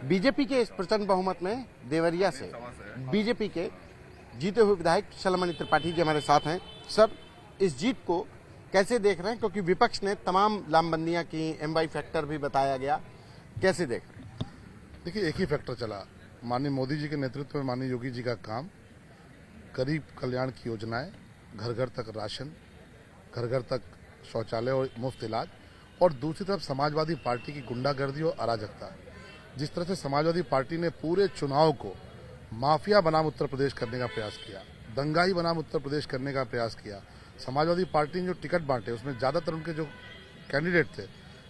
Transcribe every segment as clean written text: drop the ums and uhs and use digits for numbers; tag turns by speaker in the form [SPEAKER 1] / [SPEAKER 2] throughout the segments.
[SPEAKER 1] BJP के इस प्रचंड बहुमत में देवरिया से बीजेपी के जीते हुए विधायक शलमणि त्रिपाठी जी हमारे साथ हैं। सर, इस जीत को कैसे देख रहे हैं, क्योंकि विपक्ष ने तमाम लामबंदियां की, एमवाई फैक्टर भी बताया गया, कैसे देख रहे हैं?
[SPEAKER 2] देखिए, एक ही फैक्टर चला। माननीय मोदी जी के नेतृत्व में माननीय योगी जी का काम, गरीब कल्याण की योजनाएं, घर घर तक राशन, घर घर तक शौचालय और मुफ्त इलाज, और दूसरी तरफ समाजवादी पार्टी की गुंडागर्दी और अराजकता। जिस तरह से समाजवादी पार्टी ने पूरे चुनाव को माफिया बनाम उत्तर प्रदेश करने का प्रयास किया, दंगाई बनाम उत्तर प्रदेश करने का प्रयास किया। समाजवादी पार्टी ने जो टिकट बांटे उसमें ज्यादातर उनके जो कैंडिडेट थे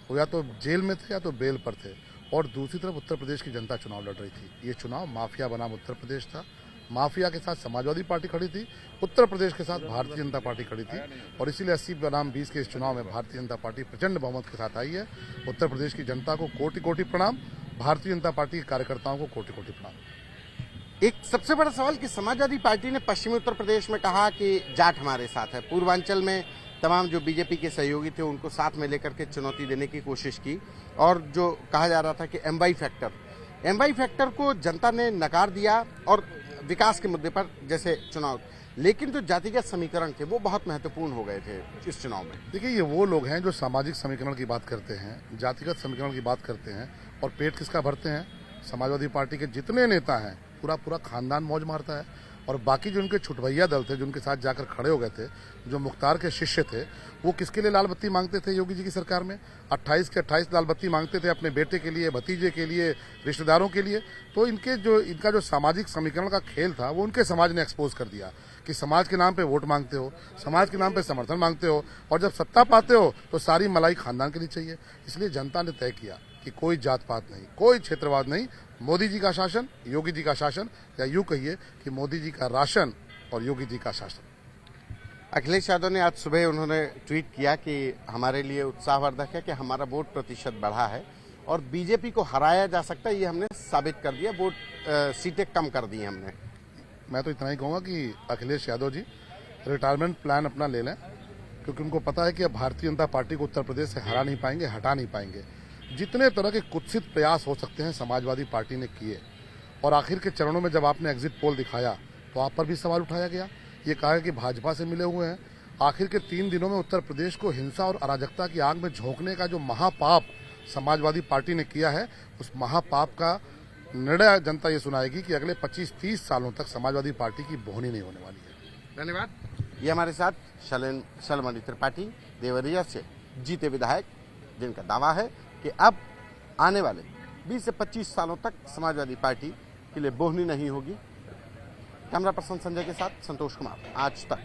[SPEAKER 2] वो या तो जेल में थे या तो बेल पर थे, और दूसरी तरफ उत्तर प्रदेश की जनता चुनाव लड़ रही थी। ये चुनाव माफिया बनाम उत्तर प्रदेश था। माफिया के साथ समाजवादी पार्टी खड़ी थी, उत्तर प्रदेश के साथ भारतीय जनता पार्टी खड़ी थी, और इसीलिए 80 बनाम 20 के इस चुनाव में भारतीय जनता पार्टी प्रचंड बहुमत के साथ आई है। उत्तर प्रदेश की जनता को कोटि कोटि प्रणाम, भारतीय जनता पार्टी के कार्यकर्ताओं को कोटि कोटि प्रणाम।
[SPEAKER 1] एक सबसे बड़ा सवाल कि समाजवादी पार्टी ने पश्चिमी उत्तर प्रदेश में कहा कि जाट हमारे साथ है, पूर्वांचल में तमाम जो बीजेपी के सहयोगी थे उनको साथ में लेकर के चुनौती देने की कोशिश की, और जो कहा जा रहा था कि एमवाई फैक्टर को जनता ने नकार दिया, और विकास के मुद्दे पर जैसे चुनाव, लेकिन जो जातिगत समीकरण थे वो बहुत महत्वपूर्ण हो गए थे इस चुनाव में।
[SPEAKER 2] देखिए, ये वो लोग हैं जो सामाजिक समीकरण की बात करते हैं, जातिगत समीकरण की बात करते हैं, और पेट किसका भरते हैं? समाजवादी पार्टी के जितने नेता हैं पूरा खानदान मौज मारता है, और बाकी जो उनके छुटभैया दल थे जो उनके साथ जाकर खड़े हो गए थे, जो मुख्तार के शिष्य थे, वो किसके लिए लाल बत्ती मांगते थे योगी जी की सरकार में? 28 के 28 लाल बत्ती मांगते थे अपने बेटे के लिए, भतीजे के लिए, रिश्तेदारों के लिए। तो इनका जो सामाजिक समीकरण का खेल था वो उनके समाज ने एक्सपोज कर दिया कि समाज के नाम पे वोट मांगते हो, समाज के नाम पे समर्थन मांगते हो, और जब सत्ता पाते हो तो सारी मलाई खानदान के लिए चाहिए। इसलिए जनता ने तय किया कि कोई जात पात नहीं, कोई क्षेत्रवाद नहीं, मोदी जी का शासन, योगी जी का शासन, या यूं कहिए कि मोदी जी का राशन और योगी जी का शासन।
[SPEAKER 1] अखिलेश यादव ने आज सुबह उन्होंने ट्वीट किया कि हमारे लिए उत्साहवर्धक है कि हमारा वोट प्रतिशत बढ़ा है और बीजेपी को हराया जा सकता है, ये हमने साबित कर दिया, वोट सीटें कम कर दी हमने।
[SPEAKER 2] मैं तो इतना ही कहूंगा कि अखिलेश यादव जी रिटायरमेंट प्लान अपना ले लें, क्योंकि उनको पता है कि अब भारतीय जनता पार्टी को उत्तर प्रदेश से हरा नहीं पाएंगे, हटा नहीं पाएंगे। जितने तरह के कुत्सित प्रयास हो सकते हैं समाजवादी पार्टी ने किए, और आखिर के चरणों में जब आपने एग्जिट पोल दिखाया तो आप पर भी सवाल उठाया गया। ये कहा कि भाजपा से मिले हुए हैं। आखिर के 3 दिनों में उत्तर प्रदेश को हिंसा और अराजकता की आग में झोंकने का जो महापाप समाजवादी पार्टी ने किया है, उस महापाप का निर्णय जनता ये सुनाएगी कि अगले 25-30 सालों तक समाजवादी पार्टी की बोहनी नहीं होने वाली है।
[SPEAKER 1] धन्यवाद। ये हमारे साथ शलमणि त्रिपाठी देवरिया से जीते विधायक, जिनका दावा है कि अब आने वाले 20 से 25 सालों तक समाजवादी पार्टी के लिए बोहनी नहीं होगी। कैमरा पर्सन संजय के साथ संतोष कुमार, आज तक।